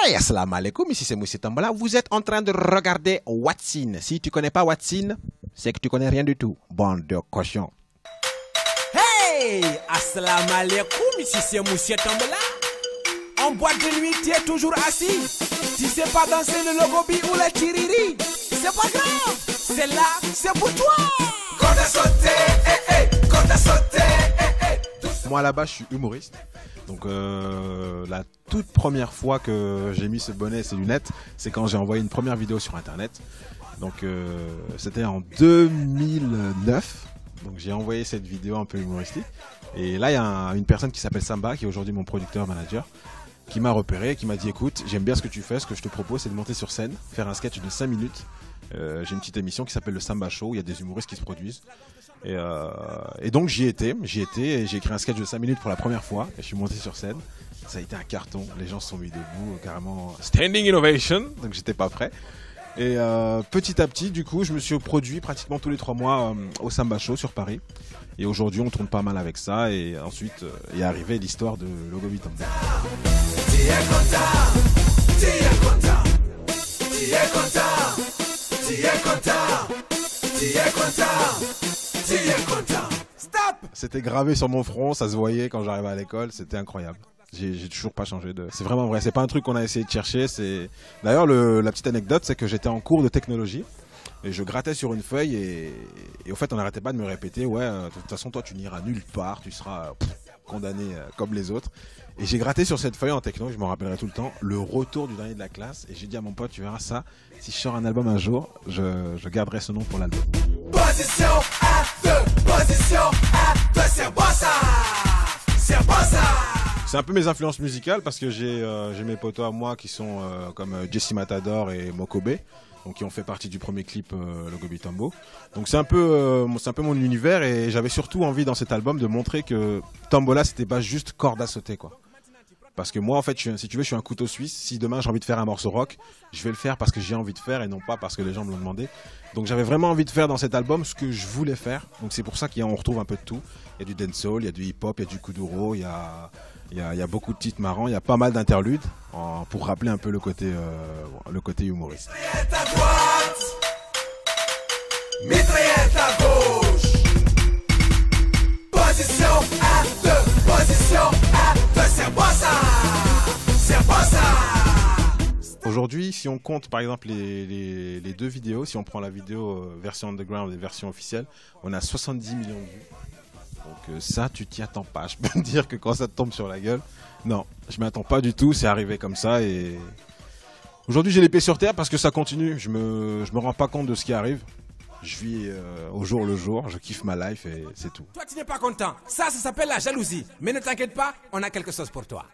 Hey, assalamu alaikum, ici c'est Moussi Tambola. Vous êtes en train de regarder Watson. Si tu connais pas Watson, c'est que tu connais rien du tout. Bande de cochons. Hey, assalamu alaikum, ici c'est Moussi Tambola. En boîte de nuit, tu es toujours assis. Tu sais pas danser le logobi ou le chiriri. C'est pas grave, c'est là, c'est pour toi. Quand t'as sauté, quand t'as sauté, Moi à la base, je suis humoriste. Donc la toute première fois que j'ai mis ce bonnet et ces lunettes, c'est quand j'ai envoyé une première vidéo sur internet. Donc c'était en 2009. Donc j'ai envoyé cette vidéo un peu humoristique. Et là il y a une personne qui s'appelle Samba, qui est aujourd'hui mon producteur manager, qui m'a repéré, qui m'a dit écoute, j'aime bien ce que tu fais, ce que je te propose c'est de monter sur scène, faire un sketch de 5 minutes. J'ai une petite émission qui s'appelle le Samba Show, où il y a des humoristes qui se produisent. Et donc j'y étais et j'ai écrit un sketch de 5 minutes pour la première fois et je suis monté sur scène. Ça a été un carton, les gens se sont mis debout, carrément standing ovation, donc j'étais pas prêt. Et petit à petit, du coup, je me suis produit pratiquement tous les 3 mois au Samba Show sur Paris. Et aujourd'hui, on tourne pas mal avec ça. Et ensuite, est arrivé l'histoire de Logobi Tambo. C'était gravé sur mon front, ça se voyait quand j'arrivais à l'école, c'était incroyable. J'ai toujours pas changé de... C'est vraiment vrai, c'est pas un truc qu'on a essayé de chercher. D'ailleurs, la petite anecdote, c'est que j'étais en cours de technologie et je grattais sur une feuille et au fait, on n'arrêtait pas de me répéter ouais, de toute façon, toi, tu n'iras nulle part, tu seras condamné comme les autres. Et j'ai gratté sur cette feuille en techno, je m'en rappellerai tout le temps, le retour du dernier de la classe. Et j'ai dit à mon pote, tu verras ça, si je sors un album un jour, je garderai ce nom pour l'album. position à 2, c'est bon ça, c'est bon ça. C'est un peu mes influences musicales parce que j'ai mes potos à moi qui sont comme Jesse Matador et Mokobe, donc qui ont fait partie du premier clip Logobi Tambo. Donc c'est un peu mon univers et j'avais surtout envie dans cet album de montrer que Tambola c'était pas juste corde à sauter quoi. Parce que moi en fait, si tu veux, je suis un couteau suisse. Si demain j'ai envie de faire un morceau rock, je vais le faire parce que j'ai envie de faire et non pas parce que les gens me l'ont demandé. Donc j'avais vraiment envie de faire dans cet album ce que je voulais faire. Donc c'est pour ça qu'on retrouve un peu de tout. Il y a du dancehall, il y a du hip-hop, il y a du kuduro, il y a beaucoup de titres marrants, il y a pas mal d'interludes pour rappeler un peu le côté humoriste. Mitraillette à droite, mitraillette à gauche. Position à 2, c'est bon ça, c'est bon ça. Aujourd'hui, si on compte par exemple les deux vidéos, si on prend la vidéo version underground et version officielle, on a 70 millions de vues. Donc ça, tu t'y attends pas. Je peux te dire que quand ça te tombe sur la gueule, non, je m'y attends pas du tout. C'est arrivé comme ça et aujourd'hui j'ai les pieds sur terre parce que ça continue. Je me rends pas compte de ce qui arrive. Je vis au jour le jour. Je kiffe ma life et c'est tout. Toi, tu n'es pas content. Ça s'appelle la jalousie. Mais ne t'inquiète pas, on a quelque chose pour toi.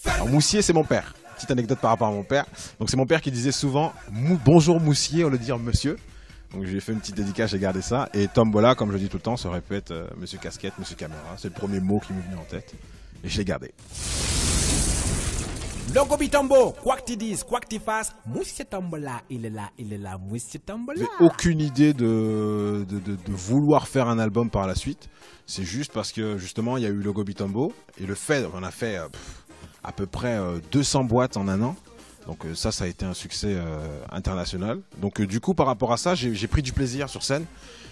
Alors, Moussier, c'est mon père. Petite anecdote par rapport à mon père. Donc c'est mon père qui disait souvent bonjour Moussier au lieu de dire monsieur. Donc j'ai fait une petite dédicace, j'ai gardé ça. Et Tambola, comme je dis tout le temps, ça aurait pu être Monsieur Casquette, Monsieur Caméra. C'est le premier mot qui m'est venu en tête. Et je l'ai gardé. Logobi Tambo, quoi que tu dises, quoi que tu fasses, Moussi Tambola, il est là, Moussi Tambola. J'ai aucune idée de vouloir faire un album par la suite. C'est juste parce que justement il y a eu Logobi Tambo. Et le fait, on a fait à peu près 200 boîtes en un an. Donc ça a été un succès international. Donc du coup par rapport à ça, j'ai pris du plaisir sur scène.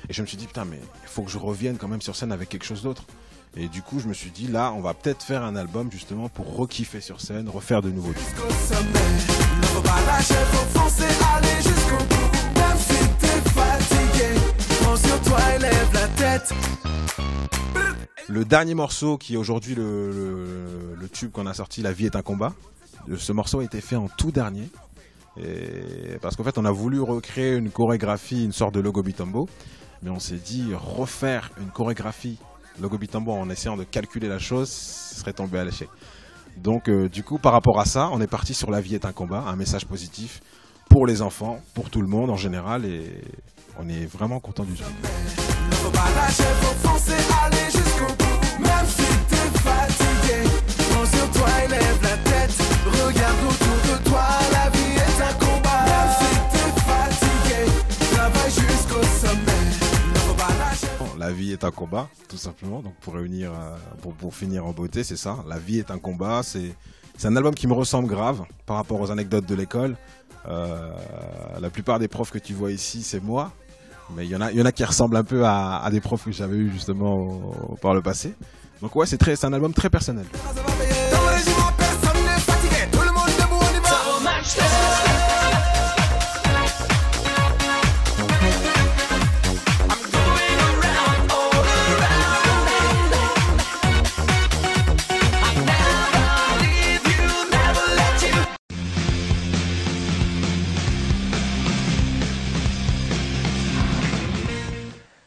Et je me suis dit putain mais il faut que je revienne quand même sur scène avec quelque chose d'autre. Et du coup je me suis dit là on va peut-être faire un album justement pour re-kiffer sur scène, refaire de nouveaux trucs. Le dernier morceau qui est aujourd'hui le tube qu'on a sorti, La vie est un combat. Ce morceau a été fait en tout dernier. Parce qu'en fait on a voulu recréer une chorégraphie, une sorte de Logobi Tambo. Mais on s'est dit refaire une chorégraphie Logobi Tambo en essayant de calculer la chose, ce serait tombé à l'échec. Donc du coup par rapport à ça, on est parti sur La vie est un combat, un message positif pour les enfants, pour tout le monde en général et on est vraiment content du truc. La vie est un combat, tout simplement. Donc pour finir en beauté, c'est ça. La vie est un combat, c'est C'est un album qui me ressemble grave par rapport aux anecdotes de l'école. La plupart des profs que tu vois ici, c'est moi. Mais il y en a qui ressemblent un peu à des profs que j'avais eu justement par le passé. Donc ouais, c'est un album très personnel.